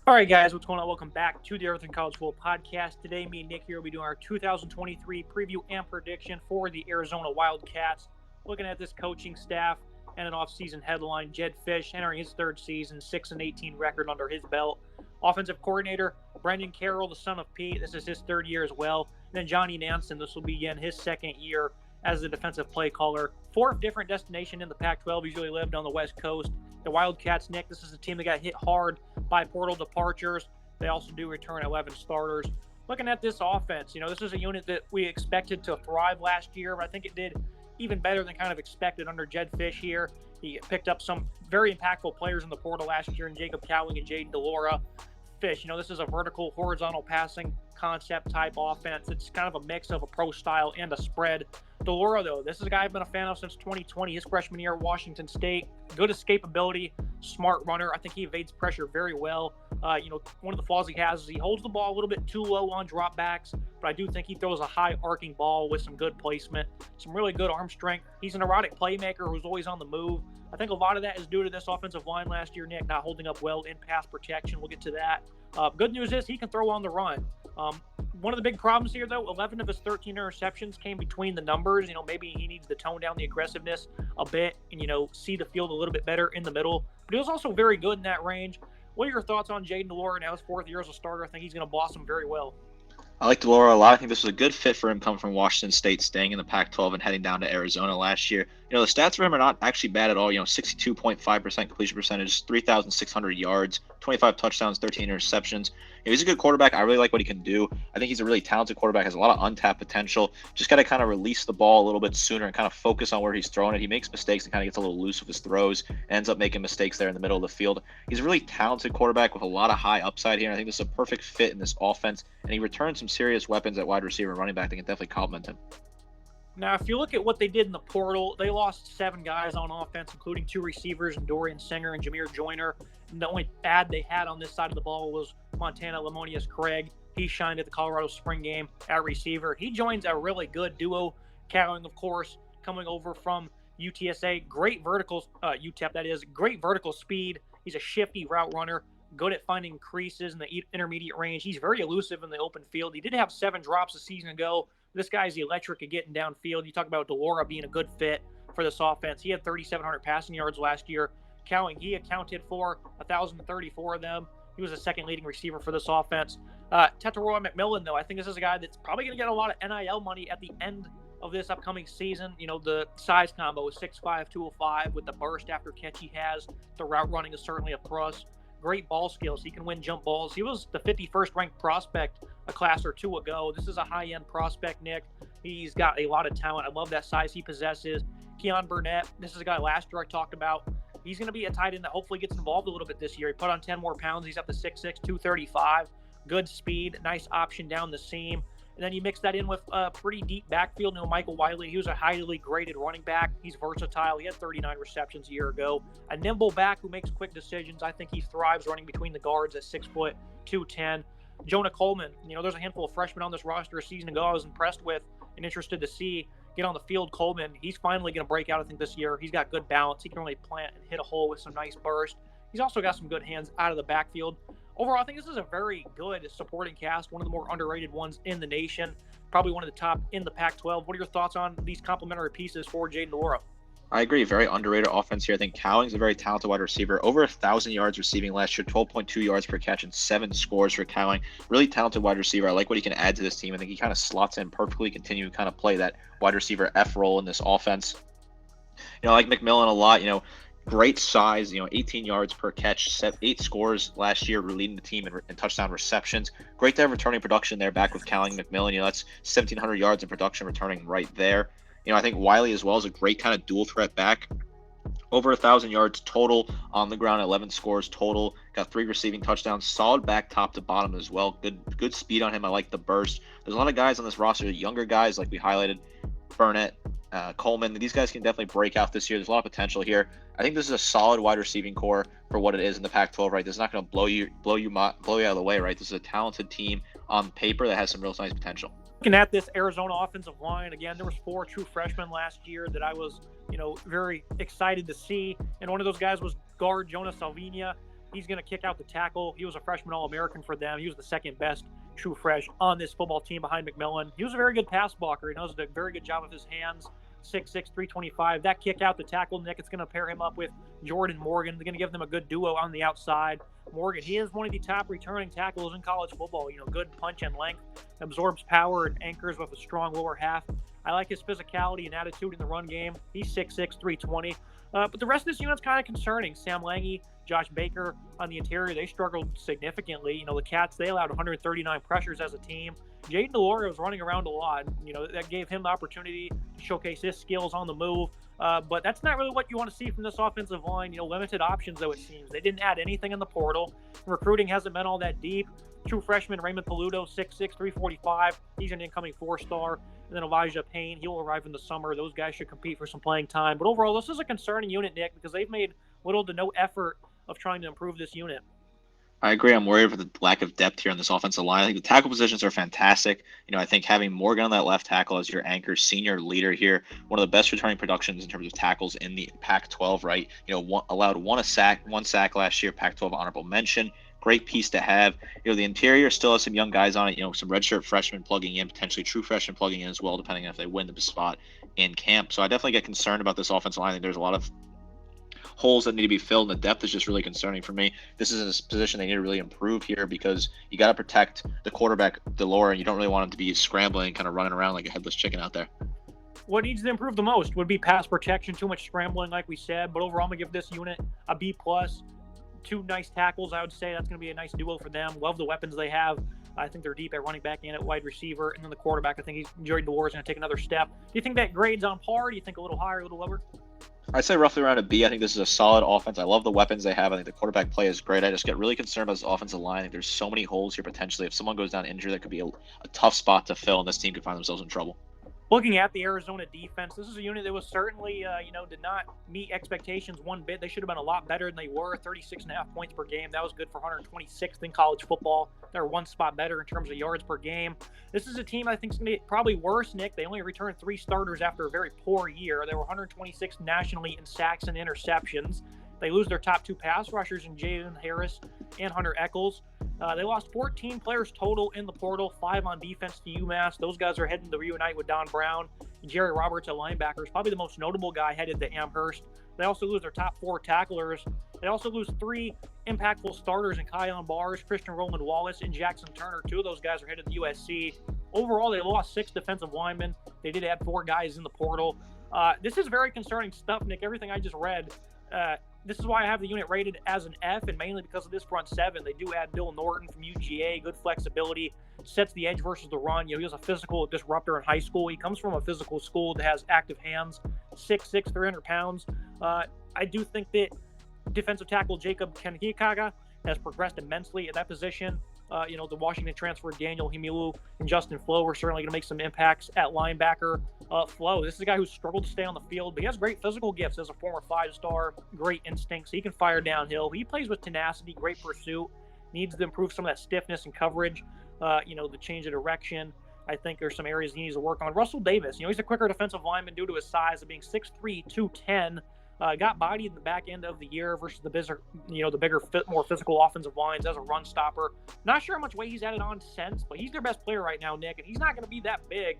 All right, guys, what's going on? Welcome back to the Arizona College Football Podcast. Today, me and Nick here will be doing our 2023 preview and prediction for the Arizona Wildcats. Looking at this coaching staff and an offseason headline, Jedd Fisch entering his third season, 6-18 record under his belt. Offensive coordinator, Brendan Carroll, the son of Pete. This is his third year as well. And then Johnny Nansen, this will begin his second year as the defensive play caller. Fourth different destination in the Pac-12. He's really lived on the West Coast. The Wildcats, Nick, this is a team that got hit hard by portal departures. They also do return 11 starters. Looking at this offense, this is a unit that we expected to thrive last year, but I think it did even better than kind of expected under Jedd Fisch here. He picked up some very impactful players in the portal last year in Jacob Cowing and Jaden DeLaura. Fisch, this is a vertical, horizontal passing concept type offense. It's kind of a mix of a pro style and a spread. DeLaura, though, this is a guy I've been a fan of since 2020, his freshman year at Washington State. Good escapability, smart runner. I think he evades pressure very well. One of the flaws he has is he holds the ball a little bit too low on dropbacks, but I do think he throws a high arcing ball with some good placement, some really good arm strength. He's an erratic playmaker who's always on the move. I think a lot of that is due to this offensive line last year, Nick, not holding up well in pass protection. We'll get to that. Good news is he can throw on the run. One of the big problems here, though, 11 of his 13 interceptions came between the numbers. Maybe he needs to tone down the aggressiveness a bit and, see the field a little bit better in the middle. But he was also very good in that range. What are your thoughts on Jaden DeLaura now his fourth year as a starter? I think he's going to blossom very well. I like DeLaura a lot. I think this was a good fit for him coming from Washington State, staying in the Pac-12 and heading down to Arizona last year. The stats for him are not actually bad at all. 62.5% completion percentage, 3,600 yards, 25 touchdowns, 13 interceptions. He's a good quarterback. I really like what he can do. I think he's a really talented quarterback, has a lot of untapped potential. Just got to kind of release the ball a little bit sooner and kind of focus on where he's throwing it. He makes mistakes and kind of gets a little loose with his throws, ends up making mistakes there in the middle of the field. He's a really talented quarterback with a lot of high upside here. And I think this is a perfect fit in this offense. And he returns some serious weapons at wide receiver and running back that can definitely complement him. Now, if you look at what they did in the portal, they lost 7 guys on offense, including 2 receivers, and Dorian Singer and Jameer Joyner. And the only add they had on this side of the ball was Montana Lamonius Craig. He shined at the Colorado Spring game at receiver. He joins a really good duo. Cowing, of course, coming over from UTSA. Great vertical, UTEP that is. Great vertical speed. He's a shifty route runner. Good at finding creases in the intermediate range. He's very elusive in the open field. He did have 7 drops a season ago. This guy's electric at getting downfield. You talk about DeLaura being a good fit for this offense. He had 3,700 passing yards last year. Cowing, he accounted for 1,034 of them. He was the second leading receiver for this offense. Tetairoa McMillan, though, I think this is a guy that's probably going to get a lot of NIL money at the end of this upcoming season. The size combo is 6'5", 205 with the burst after catch he has. The route running is certainly a plus. Great ball skills. He can win jump balls. He was the 51st ranked prospect a class or 2 ago. This is a high-end prospect, Nick. He's got a lot of talent. I love that size he possesses. Keon Burnett, this is a guy last year I talked about. He's going to be a tight end that hopefully gets involved a little bit this year. He put on 10 more pounds. He's up to 6'6", 235. Good speed, nice option down the seam. And then you mix that in with a pretty deep backfield. Michael Wiley, he was a highly graded running back. He's versatile. He had 39 receptions a year ago. A nimble back who makes quick decisions. I think he thrives running between the guards at 6 foot, 210. Jonah Coleman, there's a handful of freshmen on this roster a season ago I was impressed with and interested to see get on the field. Coleman, he's finally going to break out, I think, this year. He's got good balance. He can really plant and hit a hole with some nice burst. He's also got some good hands out of the backfield. Overall, I think this is a very good supporting cast, one of the more underrated ones in the nation, probably one of the top in the Pac-12. What are your thoughts on these complementary pieces for Jaden DeLaura? I agree. Very underrated offense here. I think Cowing's a very talented wide receiver. Over 1,000 yards receiving last year, 12.2 yards per catch, and 7 scores for Cowing. Really talented wide receiver. I like what he can add to this team. I think he kind of slots in perfectly, continue to kind of play that wide receiver F role in this offense. I like McMillan a lot. Great size, 18 yards per catch, set 8 scores last year, leading the team in touchdown receptions. Great to have returning production there back with Cowing McMillan. That's 1,700 yards in production returning right there. I think Wiley as well is a great kind of dual threat back. Over 1,000 yards total on the ground, 11 scores total. Got 3 receiving touchdowns. Solid back top to bottom as well. Good speed on him. I like the burst. There's a lot of guys on this roster, younger guys like we highlighted, Burnett, Coleman. These guys can definitely break out this year. There's a lot of potential here. I think this is a solid wide receiving core for what it is in the Pac-12, right? This is not going to blow you out of the way, right? This is a talented team on paper that has some real nice potential. Looking at this Arizona offensive line, again, there was 4 true freshmen last year that I was, very excited to see. And one of those guys was guard Jonas Salvinia. He's going to kick out the tackle. He was a freshman All-American for them. He was the second best true fresh on this football team behind McMillan. He was a very good pass blocker. He does a very good job with his hands. 6'6", 325. That kick out the tackle, Nick, it's going to pair him up with Jordan Morgan. They're going to give them a good duo on the outside. Morgan, he is one of the top returning tackles in college football. Good punch and length, absorbs power and anchors with a strong lower half. I like his physicality and attitude in the run game. He's 6'6", 320. But the rest of this unit's kind of concerning. Sam Lange, Josh Baker on the interior, they struggled significantly. The Cats, they allowed 139 pressures as a team. Jaden DeLore was running around a lot. That gave him the opportunity to showcase his skills on the move. But that's not really what you want to see from this offensive line. Limited options, though, it seems. They didn't add anything in the portal. Recruiting hasn't been all that deep. True freshman Raymond Paludo, 6'6", 345. He's an incoming 4-star. And then Elijah Payne, he'll arrive in the summer. Those guys should compete for some playing time. But overall, this is a concerning unit, Nick, because they've made little to no effort of trying to improve this unit. I agree. I'm worried for the lack of depth here on this offensive line. I think the tackle positions are fantastic. I think having Morgan on that left tackle as your anchor, senior leader here, one of the best returning productions in terms of tackles in the Pac-12, right? Allowed one sack last year, Pac-12 honorable mention. Great piece to have. The interior still has some young guys on it. Some redshirt freshmen plugging in, potentially true freshmen plugging in as well, depending on if they win the spot in camp. So I definitely get concerned about this offensive line. I think there's a lot of holes that need to be filled, and the depth is just really concerning for me. This is a position they need to really improve here because you got to protect the quarterback, DeLore, and you don't really want him to be scrambling, kind of running around like a headless chicken out there. What needs to improve the most would be pass protection, too much scrambling, like we said. But overall, I'm going to give this unit a B+. 2 nice tackles, I would say. That's going to be a nice duo for them. Love the weapons they have. I think they're deep at running back and at wide receiver. And then the quarterback, I think Jordan DeLore is going to take another step. Do you think that grade's on par? Do you think a little higher, a little lower? I'd say roughly around a B. I think this is a solid offense. I love the weapons they have. I think the quarterback play is great. I just get really concerned about this offensive line. I think there's so many holes here potentially. If someone goes down injured, that could be a tough spot to fill, and this team could find themselves in trouble. Looking at the Arizona defense, this is a unit that was certainly, did not meet expectations one bit. They should have been a lot better than they were. 36.5 points per game. That was good for 126th in college football. They're one spot better in terms of yards per game. This is a team I think is going to be probably worse, Nick. They only returned 3 starters after a very poor year. They were 126th nationally in sacks and interceptions. They lose their top 2 pass rushers in Jalen Harris and Hunter Echols. They lost 14 players total in the portal, 5 on defense to UMass. Those guys are heading to reunite with Don Brown. Jerry Roberts, a linebacker, is probably the most notable guy headed to Amherst. They also lose their top 4 tacklers. They also lose 3 impactful starters in Kyon Bars, Christian Roland Wallace, and Jackson Turner. 2 of those guys are headed to USC. Overall, they lost 6 defensive linemen. They did add 4 guys in the portal. This is very concerning stuff, Nick. Everything I just read. This is why I have the unit rated as an F, and mainly because of this front 7. They do add Bill Norton from UGA, good flexibility, sets the edge versus the run. He was a physical disruptor in high school. He comes from a physical school that has active hands, 6'6", 300 pounds. I do think that defensive tackle Jacob Kenhikaga has progressed immensely at that position. The Washington transfer Daniel Himilu and Justin Flo are certainly going to make some impacts at linebacker. Flo, this is a guy who's struggled to stay on the field, but he has great physical gifts as a former 5-star, great instincts. He can fire downhill. He plays with tenacity, great pursuit, needs to improve some of that stiffness and coverage, the change of direction. I think there's some areas he needs to work on. Russell Davis, he's a quicker defensive lineman due to his size of being 6'3", 210. Got bodied in the back end of the year versus the bigger, more physical offensive lines as a run stopper. Not sure how much weight he's added on since, but he's their best player right now, Nick, and he's not going to be that big.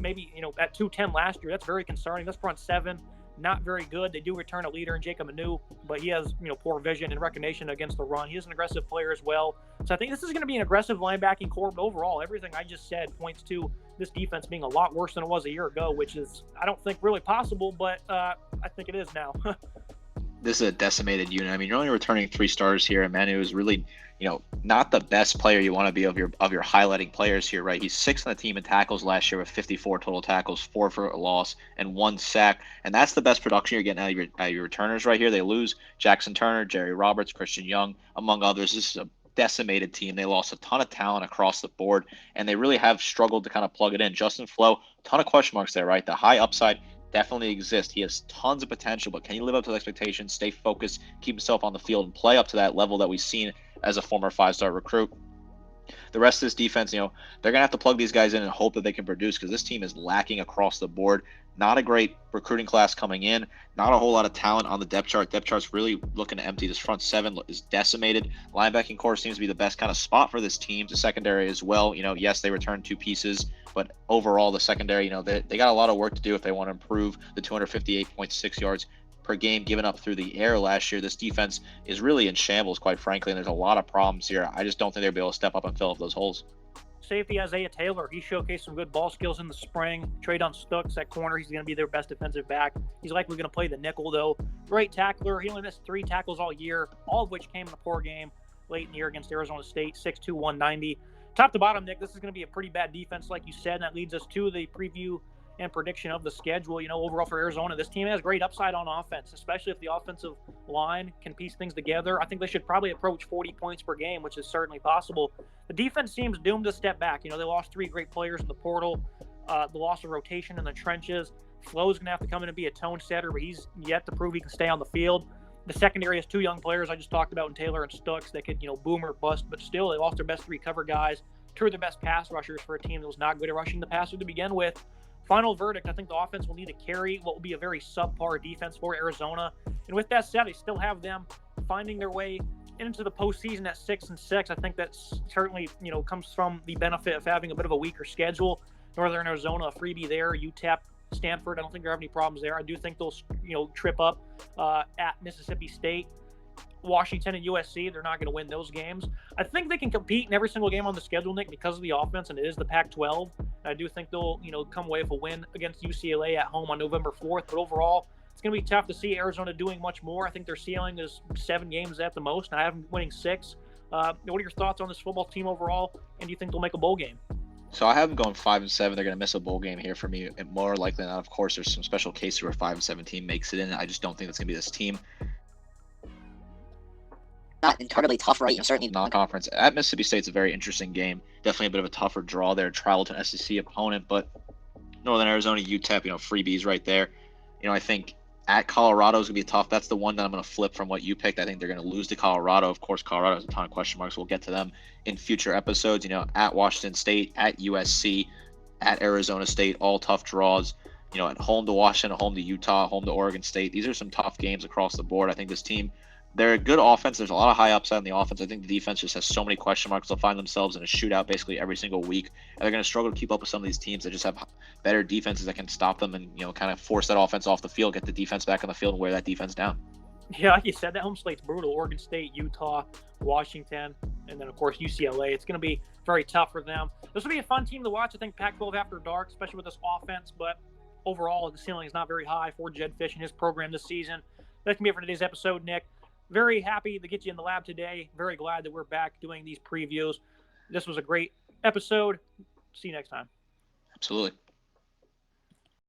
Maybe, at 210 last year, that's very concerning. This front 7, not very good. They do return a leader in Jacob Manu, but he has, poor vision and recognition against the run. He is an aggressive player as well. So I think this is going to be an aggressive linebacking core, but overall, everything I just said points to this defense being a lot worse than it was a year ago, which is, I don't think, really possible, but I think it is now. This is a decimated unit. I mean, you're only returning 3 starters here, and Manu is really, not the best player you want to be of your highlighting players here, right? He's 6th on the team in tackles last year with 54 total tackles, 4 for a loss, and 1 sack. And that's the best production you're getting out of your returners right here. They lose Jackson Turner, Jerry Roberts, Christian Young, among others. This is a decimated team. They lost a ton of talent across the board, and they really have struggled to kind of plug it in. Justin Flo, a ton of question marks there, right? The high upside definitely exists. He has tons of potential, but can he live up to the expectations, stay focused, keep himself on the field, and play up to that level that we've seen as a former 5-star recruit? The rest of this defense, they're going to have to plug these guys in and hope that they can produce because this team is lacking across the board. Not a great recruiting class coming in. Not a whole lot of talent on the depth chart. Depth chart's really looking empty. This front seven is decimated. Linebacking core seems to be the best kind of spot for this team. The secondary as well. Yes, they returned 2 pieces, but overall the secondary, they got a lot of work to do if they want to improve the 258.6 yards per game given up through the air last year. This defense is really in shambles, quite frankly, and there's a lot of problems here. I just don't think they'll be able to step up and fill up those holes. Safety Isaiah Taylor, he showcased some good ball skills in the spring. Traydon Stooks at corner, he's going to be their best defensive back. He's likely going to play the nickel, though. Great tackler. He only missed 3 tackles all year, all of which came in a poor game late in the year against Arizona State, 6'2", 190. Top to bottom, Nick, this is going to be a pretty bad defense, like you said, and that leads us to the preview and prediction of the schedule. Overall for Arizona, this team has great upside on offense, especially if the offensive line can piece things together. I think they should probably approach 40 points per game, which is certainly possible. The defense seems doomed to step back. They lost 3 great players in the portal, the loss of rotation in the trenches. Flo's going to have to come in and be a tone setter, but he's yet to prove he can stay on the field. The secondary has 2 young players I just talked about in Taylor and Stooks that could, boom or bust, but still they lost their best 3 cover guys, 2 of their best pass rushers for a team that was not good at rushing the passer to begin with. Final verdict, I think the offense will need to carry what will be a very subpar defense for Arizona. And with that said, I still have them finding their way into the postseason at 6-6. I think that certainly, comes from the benefit of having a bit of a weaker schedule. Northern Arizona, a freebie there. UTEP, Stanford, I don't think they have any problems there. I do think they'll, trip up at Mississippi State. Washington and USC, they're not going to win those games. I think they can compete in every single game on the schedule, Nick, because of the offense, and it is the Pac-12. I do think they'll, come away with a win against UCLA at home on November 4th. But overall, it's going to be tough to see Arizona doing much more. I think their ceiling is 7 games at the most, and I have them winning 6. What are your thoughts on this football team overall, and do you think they'll make a bowl game? So I have them going 5-7. They're going to miss a bowl game here for me, and more likely than not. Of course, there's some special cases where 5-7 team makes it in. I just don't think that's going to be this team. Not incredibly tough, right? Certainly non-conference at Mississippi State's a very interesting game. Definitely a bit of a tougher draw there. Travel to an SEC opponent, but Northern Arizona, UTEP, freebies right there. I think at Colorado is gonna be tough. That's the one that I'm gonna flip from what you picked. I think they're gonna lose to Colorado. Of course, Colorado has a ton of question marks. We'll get to them in future episodes. At Washington State, at USC, at Arizona State, all tough draws. At home to Washington, home to Utah, home to Oregon State. These are some tough games across the board. I think this team, they're a good offense. There's a lot of high upside in the offense. I think the defense just has so many question marks. They'll find themselves in a shootout basically every single week. And they're going to struggle to keep up with some of these teams that just have better defenses that can stop them and, kind of force that offense off the field, get the defense back on the field and wear that defense down. Yeah, like you said, that home slate's brutal. Oregon State, Utah, Washington, and then, of course, UCLA. It's going to be very tough for them. This will be a fun team to watch, I think, Pac-12 after dark, especially with this offense. But overall, the ceiling is not very high for Jed Fish and his program this season. That can be it for today's episode, Nick. Very happy to get you in the lab today. Very glad that we're back doing these previews. This was a great episode. See you next time. Absolutely.